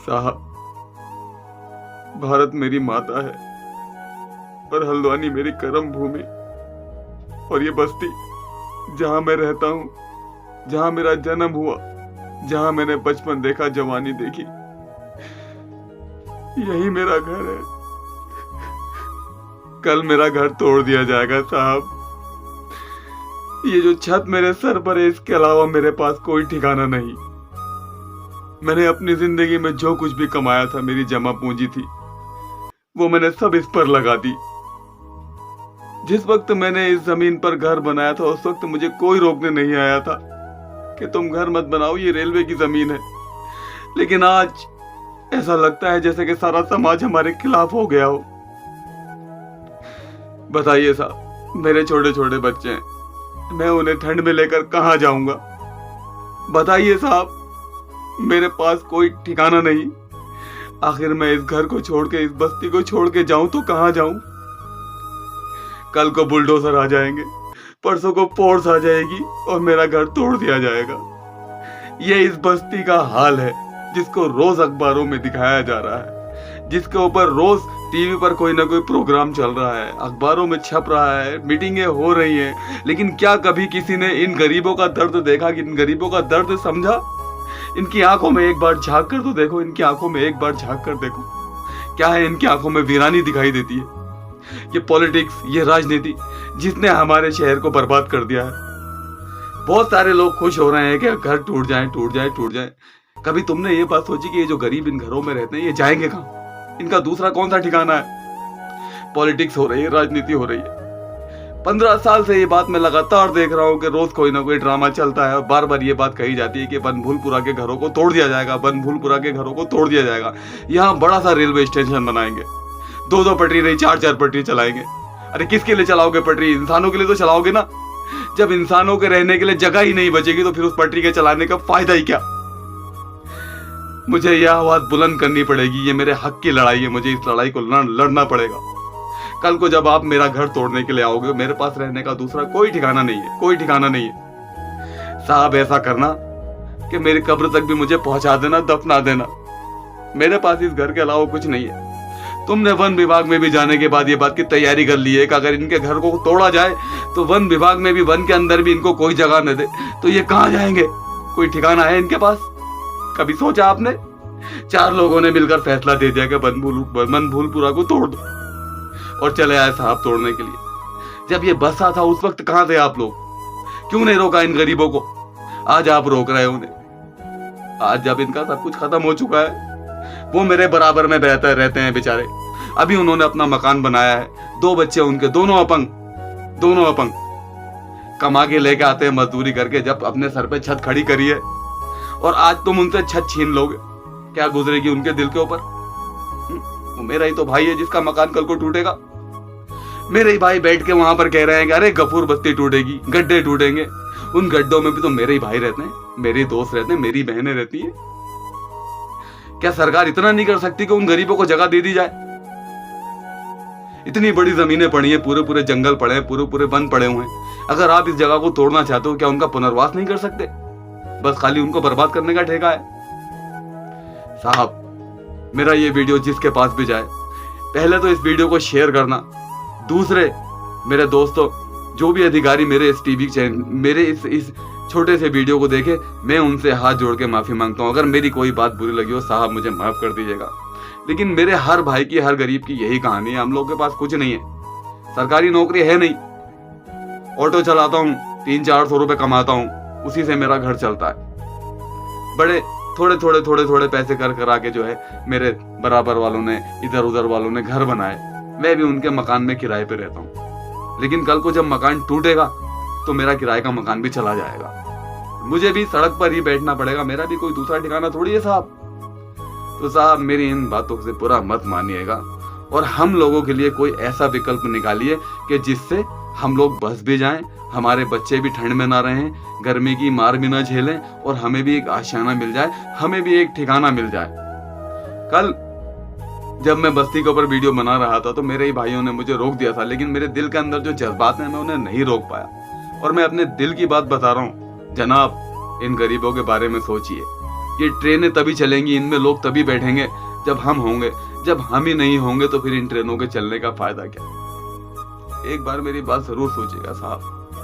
साहब, भारत मेरी माता है और हल्द्वानी मेरी कर्म भूमि, और ये बस्ती जहां मैं रहता हूं, जहां मेरा जन्म हुआ, जहां मैंने बचपन देखा, जवानी देखी, यही मेरा घर है। कल मेरा घर तोड़ दिया जाएगा साहब। ये जो छत मेरे सर पर है, इसके अलावा मेरे पास कोई ठिकाना नहीं। मैंने अपनी जिंदगी में जो कुछ भी कमाया था, मेरी जमा पूंजी थी, वो मैंने सब इस पर लगा दी। जिस वक्त मैंने इस जमीन पर घर बनाया था, उस वक्त मुझे कोई रोकने नहीं आया था कि तुम घर मत बनाओ, ये रेलवे की जमीन है। लेकिन आज ऐसा लगता है जैसे कि सारा समाज हमारे खिलाफ हो गया हो। बताइए साहब, मेरे छोटे छोटे बच्चे हैं, मैं उन्हें ठंड में लेकर कहां जाऊंगा? बताइए साहब, मेरे पास कोई ठिकाना नहीं। आखिर मैं इस घर को छोड़ के, इस बस्ती को छोड़ के जाऊं तो कहां जाऊं? कल को बुलडोजर आ जाएंगे, परसों को फोर्स आ जाएगी और मेरा घर तोड़ दिया जाएगा। ये इस बस्ती का हाल है, जिसको रोज अखबारों में दिखाया जा रहा है, जिसके ऊपर रोज टीवी पर कोई ना कोई प्रोग्राम चल रहा है, अखबारों में छप रहा है, मीटिंगें हो रही हैं। लेकिन क्या कभी किसी ने इन गरीबों का दर्द देखा, कि इन गरीबों का दर्द समझा? इनकी आंखों में एक बार झांक कर तो देखो, इनकी आंखों में एक बार झांक कर देखो, क्या है इनकी आंखों में? वीरानी दिखाई देती है। ये पॉलिटिक्स, ये राजनीति, जिसने हमारे शहर को बर्बाद कर दिया है। बहुत सारे लोग खुश हो रहे हैं कि घर टूट जाए, टूट जाए, टूट जाए। कभी तुमने ये बात सोची कि ये जो गरीब इन घरों में रहते हैं, ये जाएंगे कहां? इनका दूसरा कौन सा ठिकाना है? पॉलिटिक्स हो रही है, राजनीति हो रही है। 15 साल से ये बात मैं लगातार देख रहा हूँ कि रोज कोई ना कोई ड्रामा चलता है और बार बार ये बात कही जाती है कि बनभूलपुरा के घरों को तोड़ दिया जाएगा, बनभूलपुरा के घरों को तोड़ दिया जाएगा। यहाँ बड़ा सा रेलवे स्टेशन बनाएंगे, 2-2 पटरी नहीं, 4-4 पटरी चलाएंगे। अरे किसके लिए चलाओगे पटरी? इंसानों के लिए तो चलाओगे ना। जब इंसानों के रहने के लिए जगह ही नहीं बचेगी तो फिर उस पटरी के चलाने का फायदा ही क्या? मुझे यह आवाज बुलंद करनी पड़ेगी। ये मेरे हक की लड़ाई है, मुझे इस लड़ाई को लड़ना पड़ेगा। कल को जब आप मेरा घर तोड़ने के लिए आओगे, मेरे पास रहने का दूसरा कोई ठिकाना नहीं है, कोई ठिकाना नहीं है। साहब, ऐसा करना कि मेरी कब्र तक भी मुझे पहुंचा देना, दफना देना। मेरे पास इस घर के अलावा कुछ नहीं है। तुमने वन विभाग में भी जाने के बाद ये बात की तैयारी कर ली है कि अगर इनके घर को तोड़ा जाए तो वन विभाग में भी, वन के अंदर भी इनको कोई जगह न दे तो ये कहां जाएंगे? कोई ठिकाना है इनके पास? कभी सोचा आपने? 4 लोगों ने मिलकर फैसला दे दिया कि बनभूलपुरा को तोड़ दो, और चले आए साहब तोड़ने के लिए। जब ये बसा था उस वक्त कहां थे आप लोग? क्यों नहीं रोका इन गरीबों को? आज आप रोक रहे हो उन्हें। आज जब इनका सब कुछ खत्म हो चुका है, वो मेरे बराबर में बेहतर रहते हैं बेचारे। अभी उन्होंने अपना मकान बनाया है, 2 बच्चे उनके, दोनों अपंग कमा के लेके आते हैं मजदूरी करके। जब अपने सर पे छत खड़ी करी है और आज तुम उनसे छत छीन लोगे, क्या गुजरेगी उनके दिल के ऊपर? वो मेरा ही तो भाई है जिसका मकान कल को टूटेगा। मेरे ही भाई बैठ के वहां पर कह रहे हैं कि अरे गफूर बस्ती टूटेगी, गड्ढे टूटेंगे। उन गड्ढों में भी तो मेरे ही भाई रहते हैं, मेरे दोस्त रहते हैं, मेरी बहनें रहती हैं। क्या सरकार इतना नहीं कर सकती कि उन गरीबों को जगह दे दी जाए? इतनी बड़ी जमीनें पड़ी हैं, पूरे पूरे जंगल पड़े हैं, पूरे पूरे वन पड़े हुए हैं। अगर आप इस जगह को तोड़ना चाहते हो, क्या उनका पुनर्वास नहीं कर सकते? बस खाली उनको बर्बाद करने का ठेका है। साहब, मेरा ये वीडियो जिसके पास भी जाए, पहले तो इस वीडियो को शेयर करना। दूसरे मेरे दोस्तों, जो भी अधिकारी मेरे इस टीवी चैनल, मेरे इस छोटे से वीडियो को देखे, मैं उनसे हाथ जोड़ के माफी मांगता हूं। अगर मेरी कोई बात बुरी लगी हो साहब, मुझे माफ कर दीजिएगा। लेकिन मेरे हर भाई की, हर गरीब की यही कहानी है। हम लोग के पास कुछ नहीं है, सरकारी नौकरी है नहीं, ऑटो चलाता हूँ, 300-400 रुपए कमाता हूँ, उसी से मेरा घर चलता है। बड़े थोड़े पैसे कर आके जो है मेरे बराबर वालों ने, इधर उधर वालों ने घर बनाए। मैं भी उनके मकान में किराए पे रहता हूँ। लेकिन कल को जब मकान टूटेगा तो मेरा किराए का मकान भी चला जाएगा, मुझे भी सड़क पर ही बैठना पड़ेगा। मेरा भी कोई दूसरा ठिकाना थोड़ी है साहब। तो साहब, मेरी इन बातों से बुरा मत मानिएगा और हम लोगों के लिए कोई ऐसा विकल्प निकालिए कि जिससे हम लोग बस भी जाएं, हमारे बच्चे भी ठंड में ना रहें, गर्मी की मार भी ना झेलें, और हमें भी एक आशियाना मिल जाए, हमें भी एक ठिकाना मिल जाए। कल जब मैं बस्ती के ऊपर वीडियो बना रहा था तो मेरे ही भाइयों ने मुझे रोक दिया था, लेकिन मेरे दिल के अंदर जो जज्बात हैं मैं उन्हें नहीं रोक पाया। और मैं अपने दिल की बात बता रहा हूँ। जनाब, इन गरीबों के बारे में सोचिए। ये ट्रेनें तभी चलेंगी, इनमें लोग तभी बैठेंगे जब हम होंगे। जब हम ही नहीं होंगे तो फिर इन ट्रेनों के चलने का फायदा क्या? एक बार मेरी बात जरूर सोचिएगा साहब।